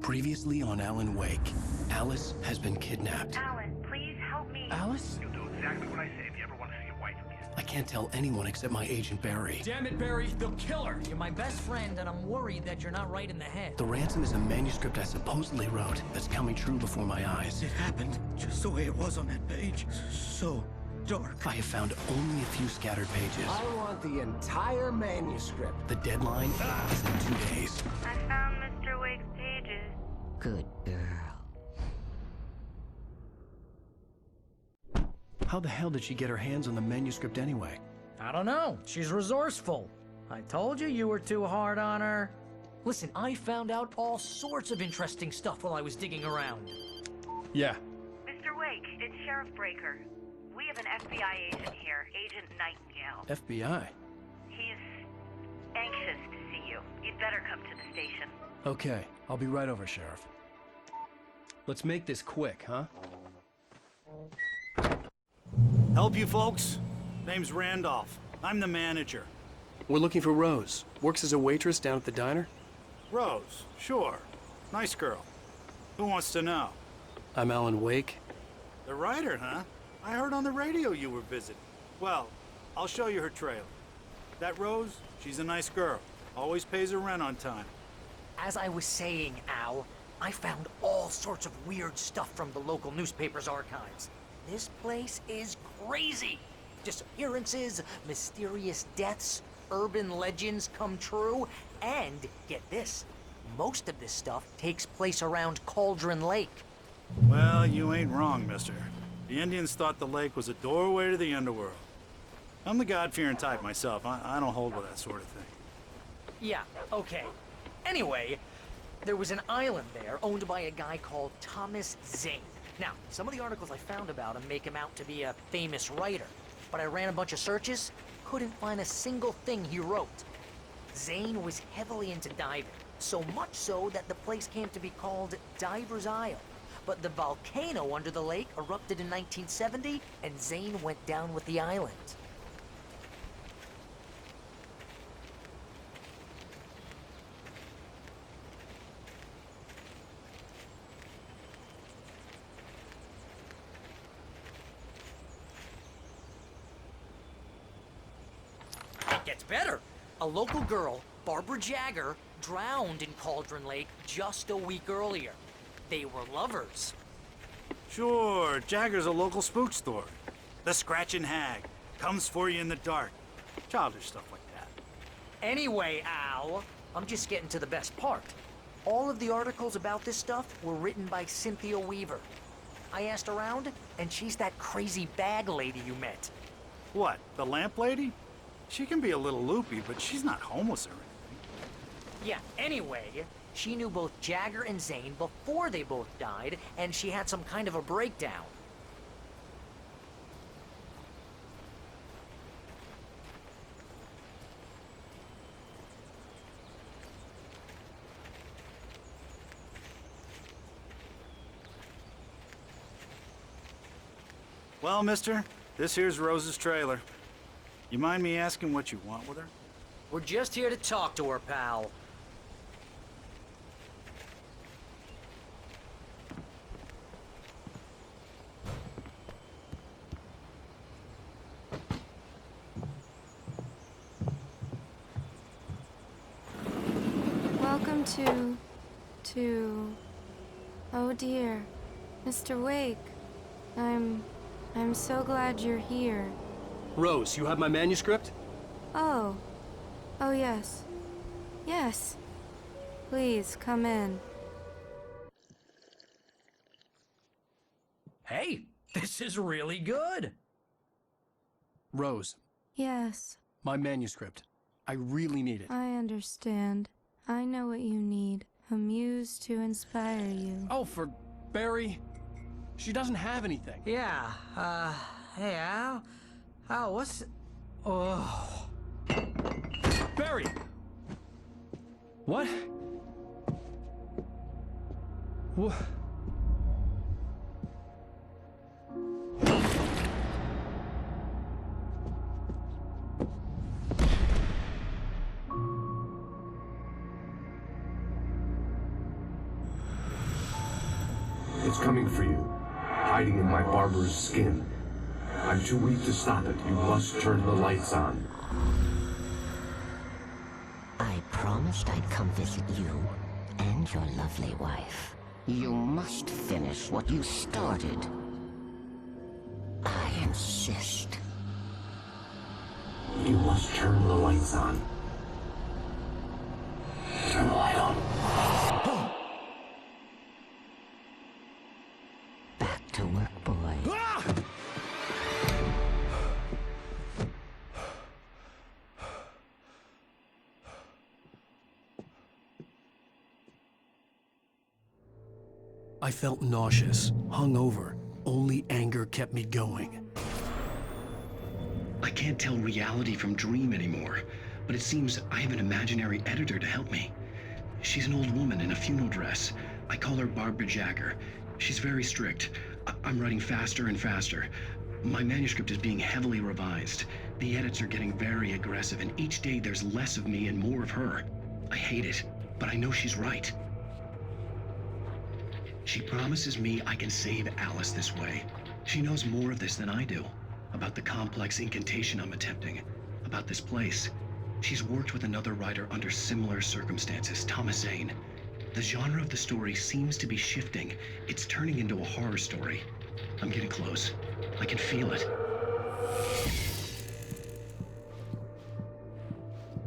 Previously on Alan Wake, Alice has been kidnapped. Alan, please help me. Alice? You'll do exactly what I say if you ever want to see your wife again. I can't tell anyone except my agent Barry. Damn it, Barry, they'll kill her! You're my best friend, and I'm worried that you're not right in the head. The ransom is a manuscript I supposedly wrote that's coming true before my eyes. It happened just the way it was on that page. So dark. I have found only a few scattered pages. I want the entire manuscript. The deadline is in 2 days. I found Mr. Wake's pages. Good girl. How the hell did she get her hands on the manuscript anyway? I don't know. She's resourceful. I told you you were too hard on her. Listen, I found out all sorts of interesting stuff while I was digging around. Yeah. Mr. Wake, it's Sheriff Breaker. We have an FBI agent here, Agent Nightingale. FBI? He's anxious to see you. You'd better come to the station. Okay, I'll be right over, Sheriff. Let's make this quick, huh? Help you folks? Name's Randolph. I'm the manager. We're looking for Rose. Works as a waitress down at the diner. Rose, sure. Nice girl. Who wants to know? I'm Alan Wake. The writer, huh? I heard on the radio you were visiting. Well, I'll show you her trailer. That Rose, she's a nice girl. Always pays her rent on time. As I was saying, Al, I found all sorts of weird stuff from the local newspaper's archives. This place is crazy. Disappearances, mysterious deaths, urban legends come true, and get this, most of this stuff takes place around Cauldron Lake. Well, you ain't wrong, mister. The Indians thought the lake was a doorway to the underworld. I'm the God-fearing type myself. I don't hold with that sort of thing. Yeah, okay. Anyway, there was an island there owned by a guy called Thomas Zane. Now, some of the articles I found about him make him out to be a famous writer, but I ran a bunch of searches, couldn't find a single thing he wrote. Zane was heavily into diving, so much so that the place came to be called Diver's Isle. But the volcano under the lake erupted in 1970, and Zane went down with the island. It gets better. A local girl, Barbara Jagger, drowned in Cauldron Lake just a week earlier. They were lovers. Sure, Jagger's a local spook store. The Scratching Hag. Comes for you in the dark. Childish stuff like that. Anyway, Al, I'm just getting to the best part. All of the articles about this stuff were written by Cynthia Weaver. I asked around, and she's that crazy bag lady you met. What, the lamp lady? She can be a little loopy, but she's not homeless or anything. Yeah, anyway, she knew both Jagger and Zane before they both died, and she had some kind of a breakdown. Well, mister, this here's Rose's trailer. You mind me asking what you want with her? We're just here to talk to her, pal. Welcome to... Oh dear, Mr. Wake. I'm so glad you're here. Rose, you have my manuscript? Oh. Oh yes. Yes. Please, come in. Hey, this is really good. Rose, Yes, my manuscript. I really need it. I understand. I know what you need. A muse to inspire you. Oh, for Barry? She doesn't have anything. Yeah, hey, Al? Al, what's... Oh... Barry! What? What? It's coming for you, hiding in my barber's skin. I'm too weak to stop it. You must turn the lights on. I promised I'd come visit you and your lovely wife. You must finish what you started. I insist. You must turn the lights on. Turn the light on. Back to work, boy. I felt nauseous, hungover. Only anger kept me going. I can't tell reality from dream anymore, but it seems I have an imaginary editor to help me. She's an old woman in a funeral dress. I call her Barbara Jagger. She's very strict. I'm writing faster and faster. My manuscript is being heavily revised. The edits are getting very aggressive, and each day there's less of me and more of her. I hate it, but I know she's right. She promises me I can save Alice this way. She knows more of this than I do. About the complex incantation I'm attempting. About this place. She's worked with another writer under similar circumstances, Thomas Zane. The genre of the story seems to be shifting. It's turning into a horror story. I'm getting close. I can feel it.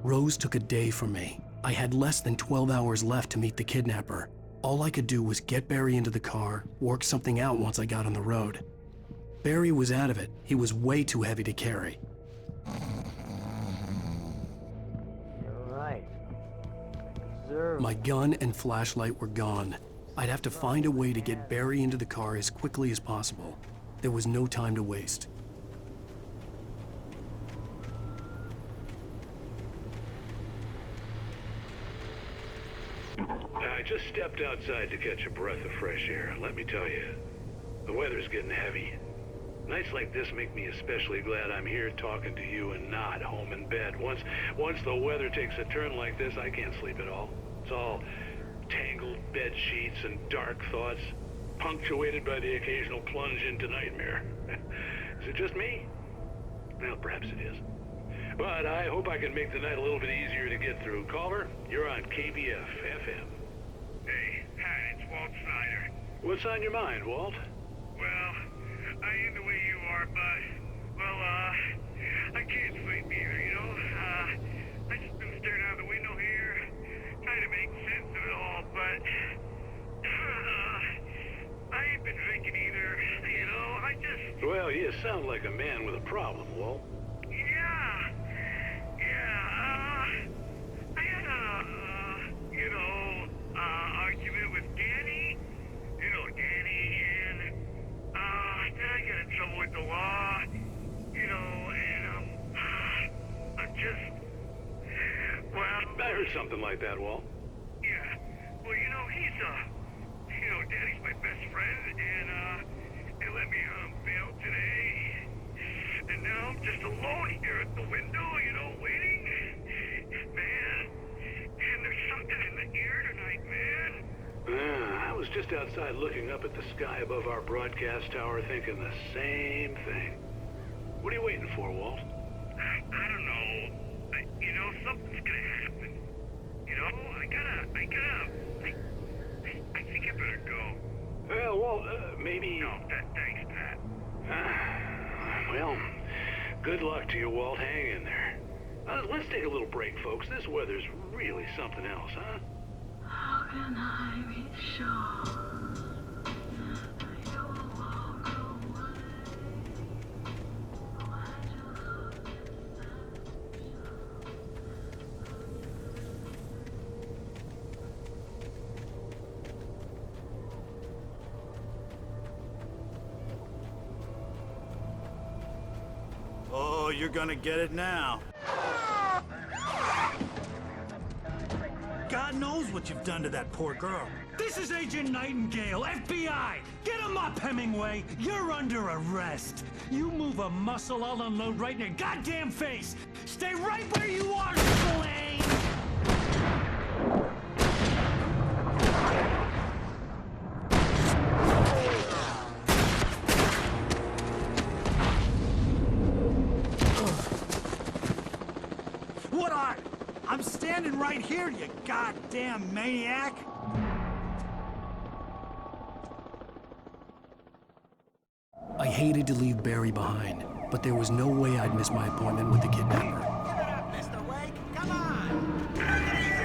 Rose took a day from me. I had less than 12 hours left to meet the kidnapper. All I could do was get Barry into the car, work something out once I got on the road. Barry was out of it. He was way too heavy to carry. You're right. My gun and flashlight were gone. I'd have to find a way to get Barry into the car as quickly as possible. There was no time to waste. I just stepped outside to catch a breath of fresh air. Let me tell you, the weather's getting heavy. Nights like this make me especially glad I'm here talking to you and not home in bed. Once the weather takes a turn like this, I can't sleep at all. It's all tangled bed sheets and dark thoughts, punctuated by the occasional plunge into nightmare. Is it just me? Well, perhaps it is. But I hope I can make the night a little bit easier to get through. Culver, you're on KBF FM. Hey, hi, it's Walt Snyder. What's on your mind, Walt? Well, I am the way you are, but, well, I can't sleep either, you know? I just been staring out the window here, trying to make sense of it all, but, I ain't been drinking either, you know? I just... Well, you sound like a man with a problem, Walt. I had a, argument with Danny. You know Danny, and, then I got in trouble with the law, you know, and, I'm just, well... I heard something like that, Walt. Yeah, well, you know, Danny's my best friend, and, they let me on bail today. And now I'm just alone here at the window, you know, waiting. Man, and there's something in the air tonight, man. I was just outside looking up at the sky above our broadcast tower thinking the same thing. What are you waiting for, Walt? I don't know. You know, something's gonna happen. You know, I think I better go. Well, Walt, maybe... No, thanks, Pat. Well, good luck to you, Walt. Hang in there. Let's take a little break, folks. This weather's really something else, huh? How can I be sure? You'll walk away. Oh, you're gonna get it now. God knows what you've done to that poor girl. This is Agent Nightingale, FBI! Get him up, Hemingway! You're under arrest! You move a muscle, I'll unload right in your goddamn face! Stay right where you are, Slane! standing right here, you goddamn maniac! I hated to leave Barry behind, but there was no way I'd miss my appointment with the kidnapper. Give it up, Mr. Wake! Come on! Take it easy!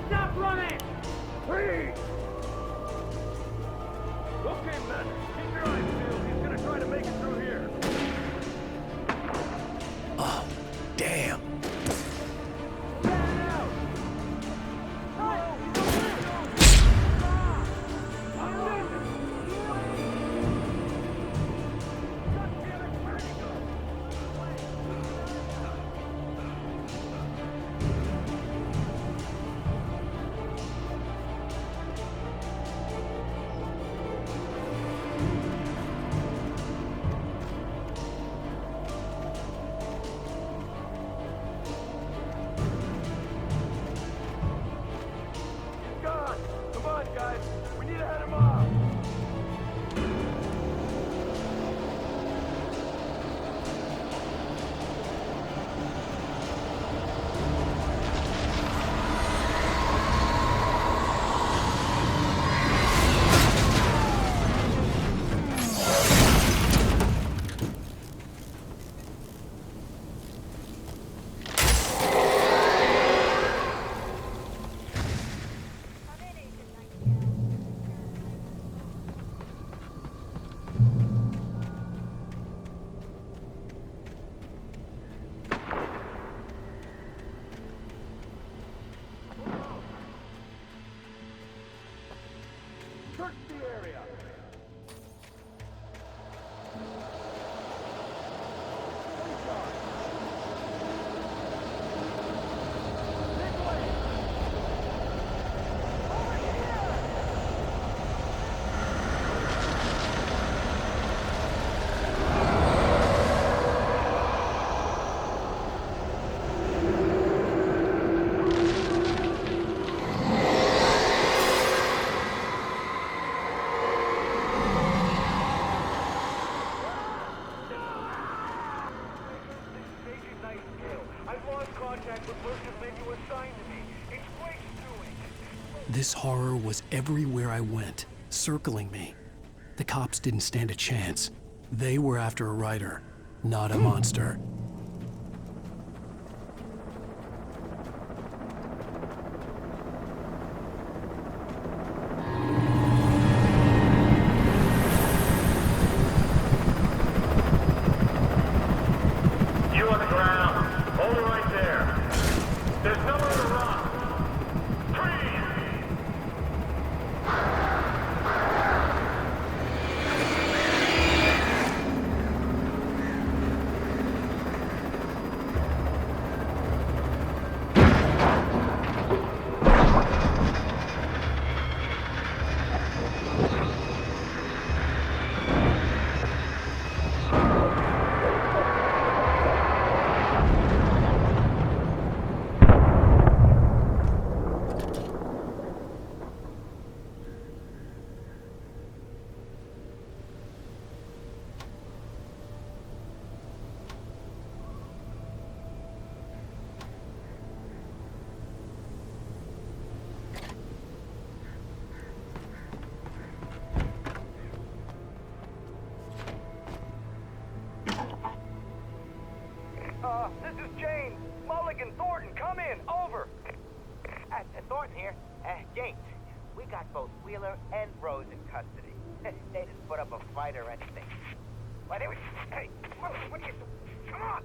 Stop running! Please! Okay, men. Keep your eyes peeled. He's gonna try to make it through here. Oh, damn. God! Come on, guys. We need to head him off. Search the area. I've lost contact with most of the men you assigned to me. It's Wake's doing. This horror was everywhere I went, circling me. The cops didn't stand a chance. They were after a writer, not a monster. You on the ground. Hold it right there. There's nowhere to run. Freeze! This is James. Mulligan, Thornton, come in. Over. Thornton here. James, we got both Wheeler and Rose in custody. They didn't put up a fight or anything. Why, they were... Hey, what are you... Come on!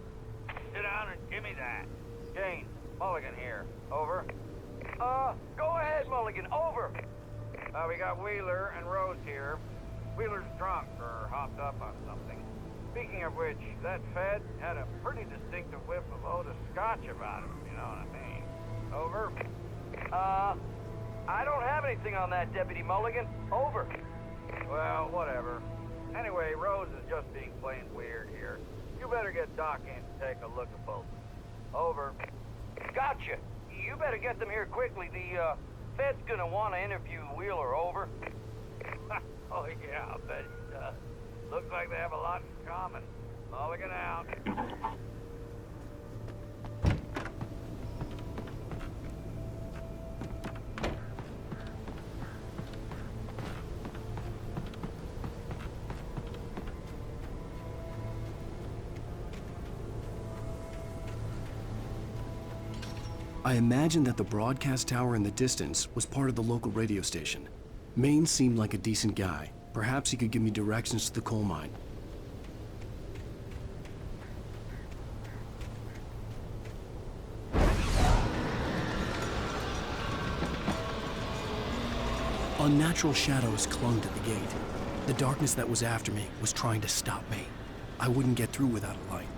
Sit down and give me that. James, Mulligan here. Over. Go ahead, Mulligan. Over. We got Wheeler and Rose here. Wheeler's drunk or hopped up on something. Speaking of which, that Fed had a pretty distinctive whiff of eau de scotch about him, you know what I mean? Over. I don't have anything on that, Deputy Mulligan. Over. Well, whatever. Anyway, Rose is just being plain weird here. You better get Doc in to take a look at both. Over. Gotcha. You better get them here quickly. The, Fed's gonna want to interview Wheeler. Over. Oh, yeah, I bet he does. Looks like they have a lot in common. Mulligan out. I imagined that the broadcast tower in the distance was part of the local radio station. Maine seemed like a decent guy. Perhaps he could give me directions to the coal mine. Unnatural shadows clung to the gate. The darkness that was after me was trying to stop me. I wouldn't get through without a light.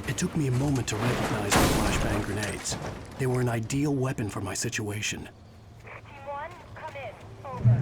It took me a moment to recognize the flashbang grenades. They were an ideal weapon for my situation. Team 1, come in. Over.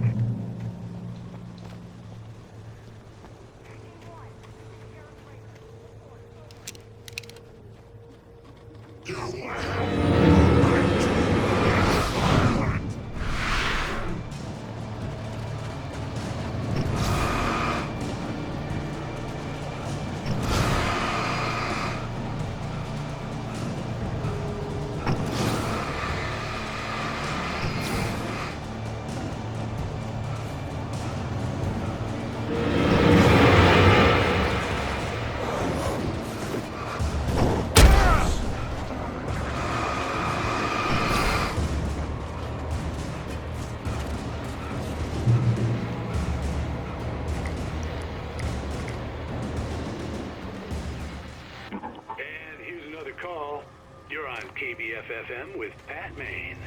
Call. You're on KBFFM with Pat Maine.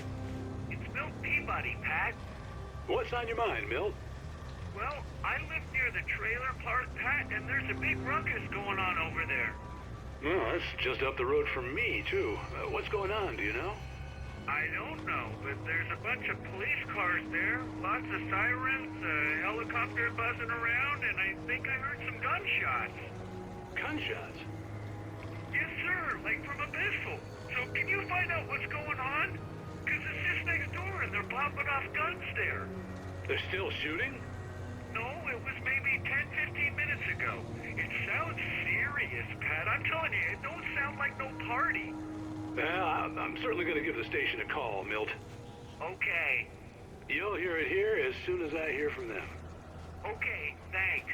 It's Milt Peabody, Pat. What's on your mind, Milt? Well, I live near the trailer park, Pat, and there's a big ruckus going on over there. Well, that's just up the road from me, too. What's going on, do you know? I don't know, but there's a bunch of police cars there, lots of sirens, a helicopter buzzing around, and I think I heard some gunshots. Gunshots? Yes, sir, like from a pistol. So can you find out what's going on? Because it's just next door and they're popping off guns there. They're still shooting? No, it was maybe 10, 15 minutes ago. It sounds serious, Pat. I'm telling you, it don't sound like no party. Well, I'm certainly going to give the station a call, Milt. Okay. You'll hear it here as soon as I hear from them. Okay, thanks.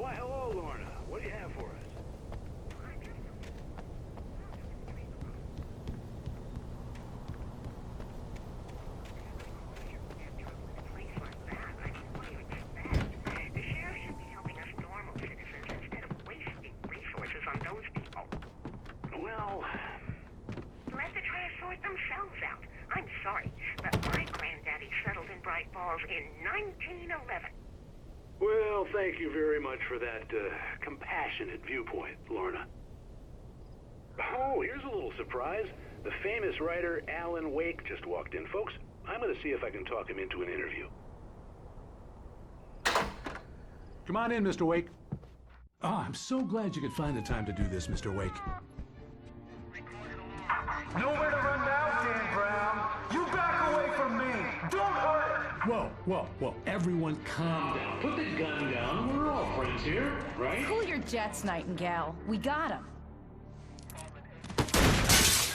Why, hello, Lorna. What do you have for us? Well, let the trash sort themselves out. I'm sorry, but my granddaddy settled in Bright Falls in 1911. well, thank you very much for that compassionate viewpoint, Lorna. Oh, here's a little surprise. The famous writer Alan Wake just walked in. Folks, I'm going to see if I can talk him into an interview. Come on in, Mr. Wake. Oh, I'm so glad you could find the time to do this, Mr. Wake. Nowhere to run now, Dan Brown. You back away from me. Don't hurt. Whoa. Everyone calm down. Put the gun down. We're all friends here, right? Cool your jets, Nightingale. We got him.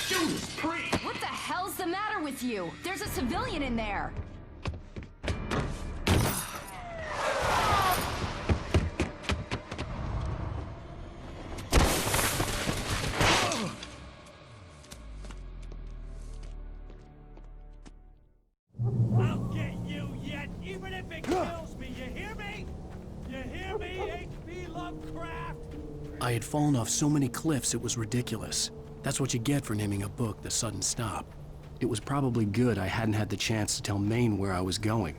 Judas Priest! What the hell's the matter with you? There's a civilian in there. I'll get you yet, even if it kills me. You hear me? You hear me, H.P. Lovecraft? I had fallen off so many cliffs it was ridiculous. That's what you get for naming a book The Sudden Stop. It was probably good I hadn't had the chance to tell Maine where I was going.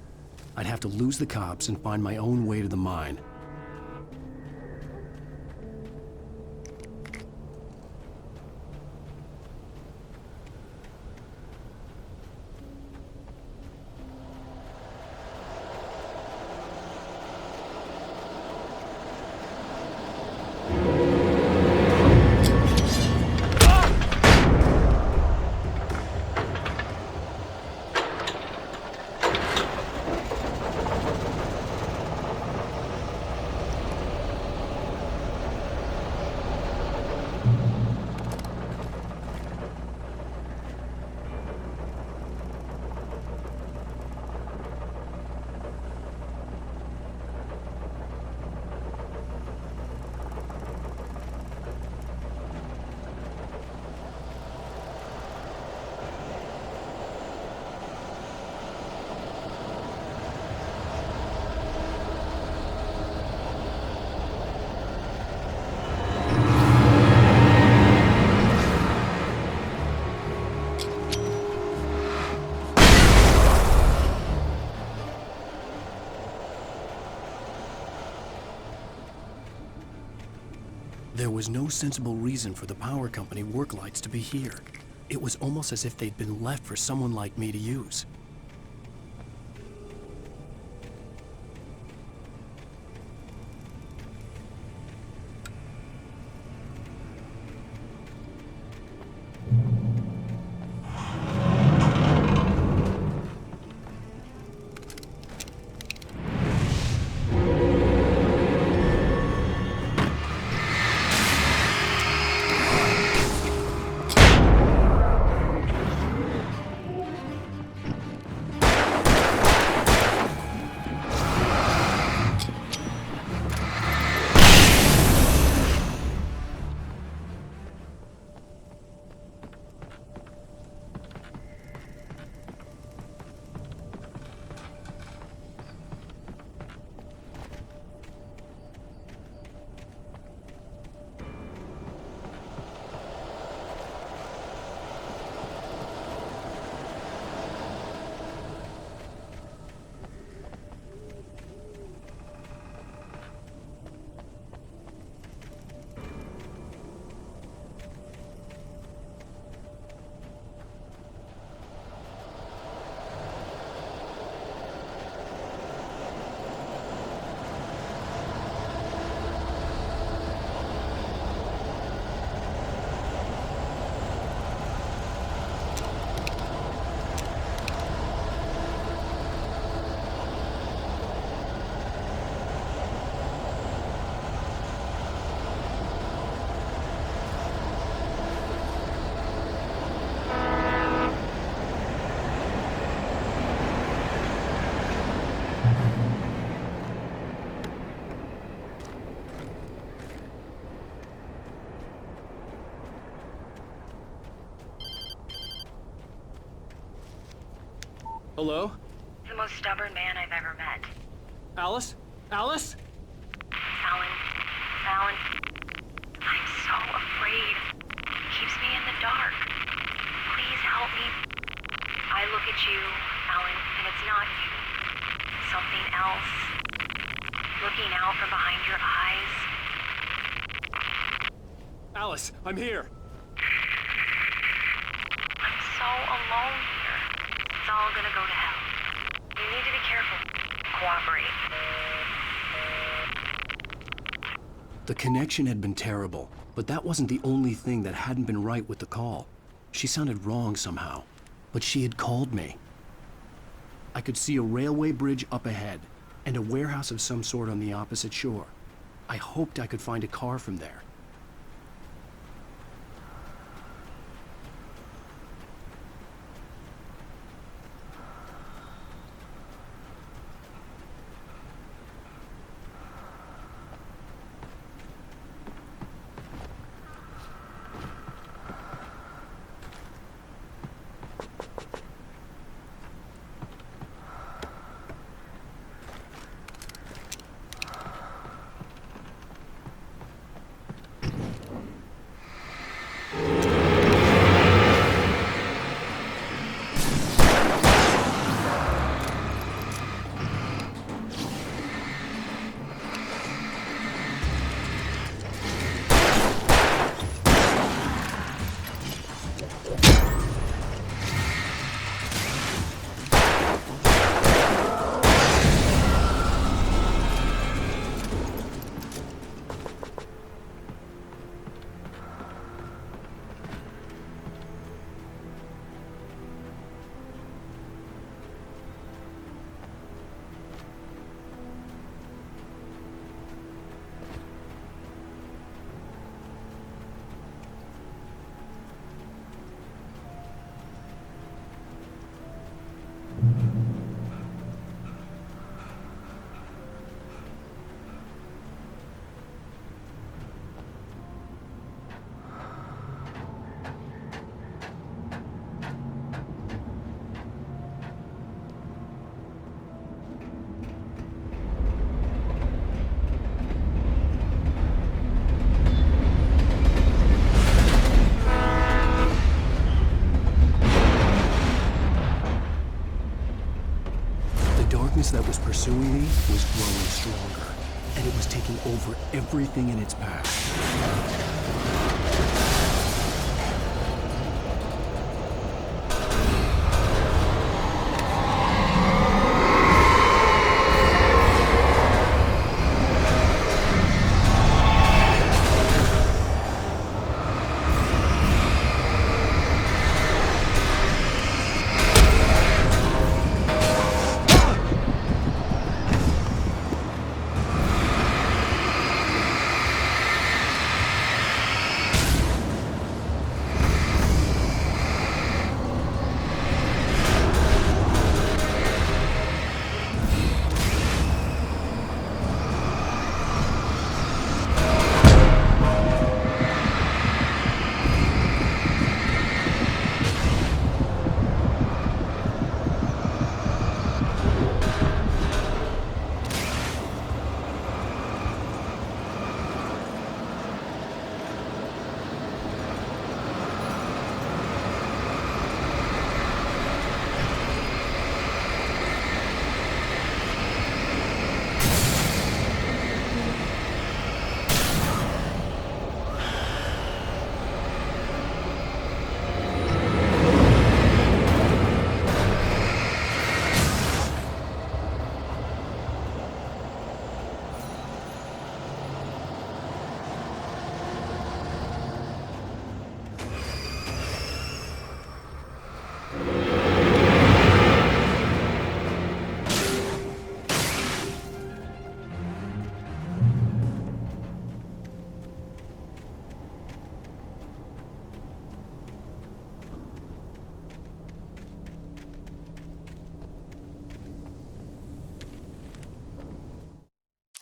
I'd have to lose the cops and find my own way to the mine. There was no sensible reason for the power company work lights to be here. It was almost as if they'd been left for someone like me to use. Hello? The most stubborn man I've ever met. Alice? Alice? Alan. Alan. I'm so afraid. He keeps me in the dark. Please help me. I look at you, Alan, and it's not you. Something else. Looking out from behind your eyes. Alice, I'm here. I'm so alone here. It's all gonna go to hell. You need to be careful. Cooperate. The connection had been terrible, but that wasn't the only thing that hadn't been right with the call. She sounded wrong somehow, but she had called me. I could see a railway bridge up ahead, and a warehouse of some sort on the opposite shore. I hoped I could find a car from there. That was pursuing me was growing stronger, and it was taking over everything in its path.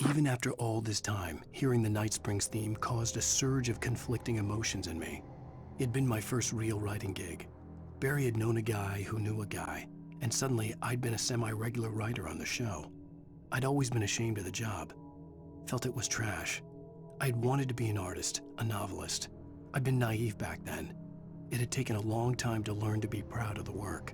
Even after all this time, hearing the Night Springs theme caused a surge of conflicting emotions in me. It'd been my first real writing gig. Barry had known a guy who knew a guy, And suddenly, I'd been a semi-regular writer on the show. I'd always been ashamed of the job. Felt it was trash. I'd wanted to be an artist, a novelist. I'd been naive back then. It had taken a long time to learn to be proud of the work.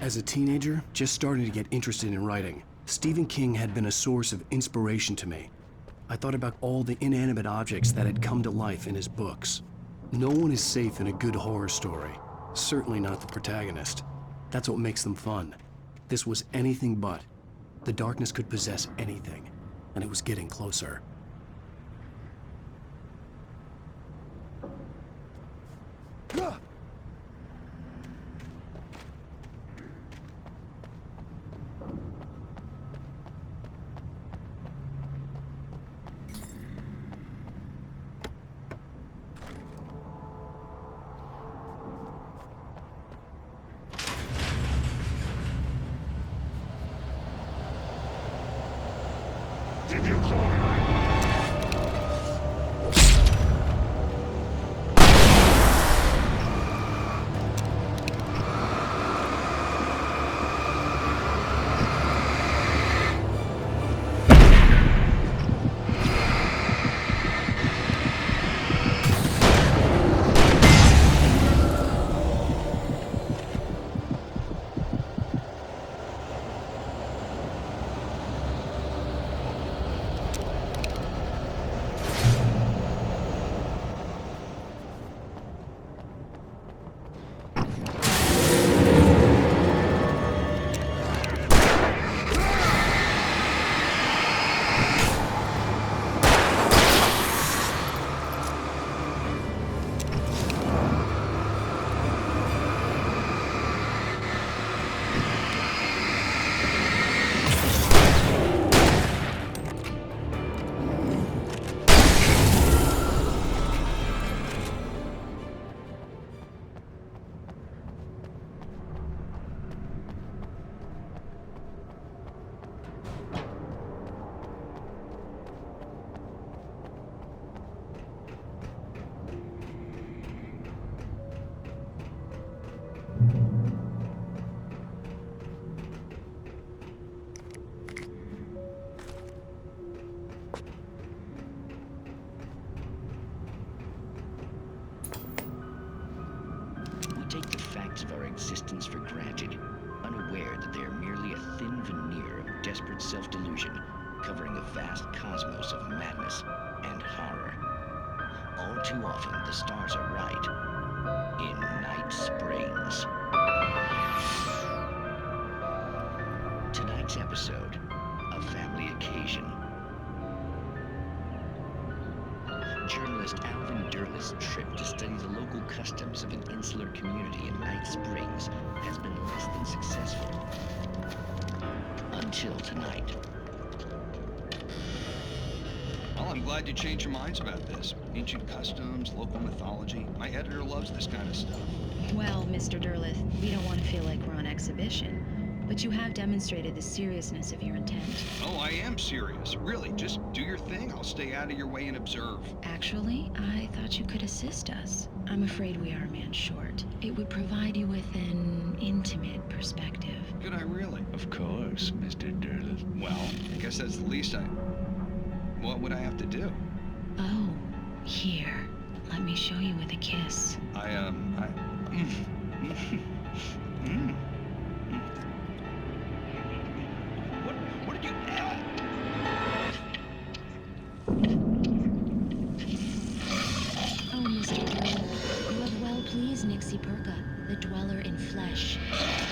As a teenager, just starting to get interested in writing, Stephen King had been a source of inspiration to me. I thought about all the inanimate objects that had come to life in his books. No one is safe in a good horror story, certainly not the protagonist. That's what makes them fun. This was anything but. The darkness could possess anything, and it was getting closer. Take the facts of our existence for granted, unaware that they are merely a thin veneer of desperate self-delusion, covering a vast cosmos of madness and horror. All too often, the stars are right. In Night Springs. Tonight's episode, A Family Occasion. Journalist Alvin Derleth's trip to study the local customs of an insular community in Night Springs has been less than successful. Until tonight. Well, I'm glad you changed your minds about this. Ancient customs, local mythology. My editor loves this kind of stuff. Well, Mr. Derleth, we don't want to feel like we're on exhibition. But you have demonstrated the seriousness of your intent. Oh, I am serious. Really, just do your thing. I'll stay out of your way and observe. Actually, I thought you could assist us. I'm afraid we are a man short. It would provide you with an intimate perspective. Could I really? Of course, Mr. Derleth. Well, I guess that's the least I... What would I have to do? Oh, here. Let me show you with a kiss. What did you... Oh, Mr. Derleth, you have well pleased Nixie Perka, the dweller in flesh.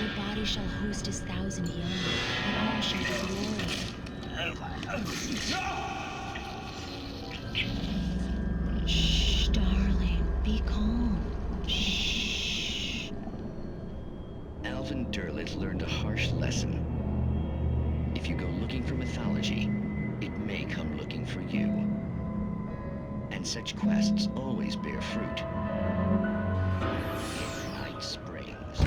Your body shall host his 1,000 young, and all shall be glory. Shh, darling, be calm. Shh. Alvin Derleth learned a harsh lesson. If you go looking for mythology, it may come looking for you. And such quests always bear fruit. In Night Springs.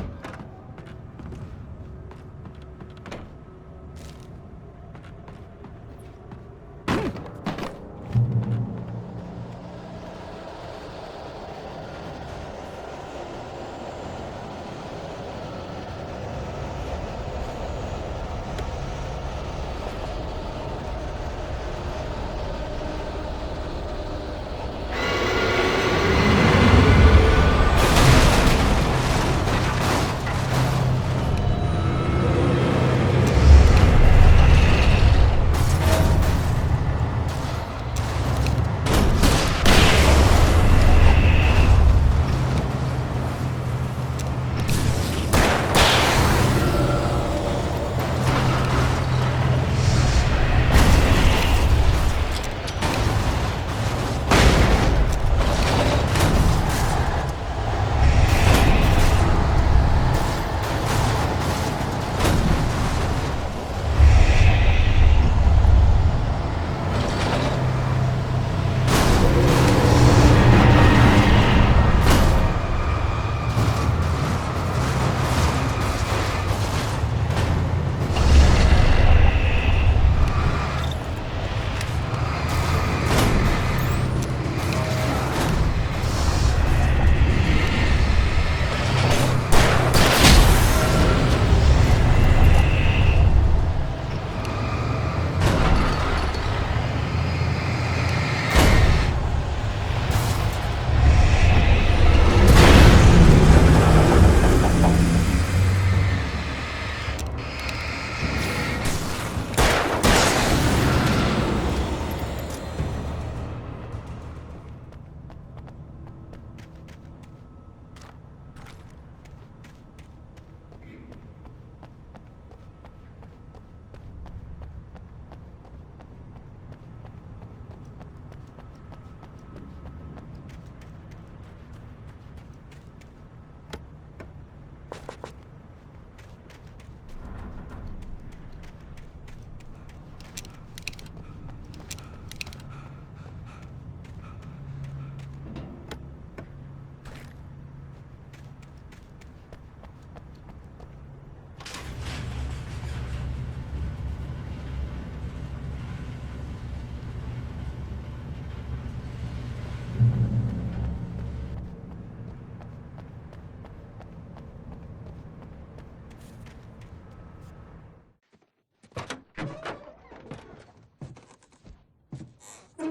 I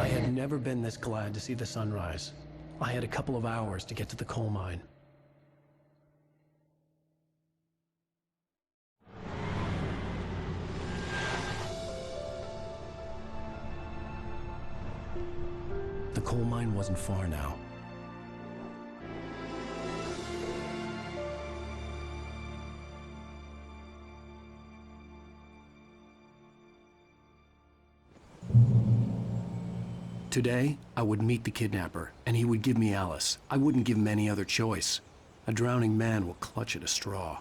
had never been this glad to see the sunrise. I had a couple of hours to get to the coal mine. The coal mine wasn't far now. Today, I would meet the kidnapper, and he would give me Alice. I wouldn't give him any other choice. A drowning man will clutch at a straw.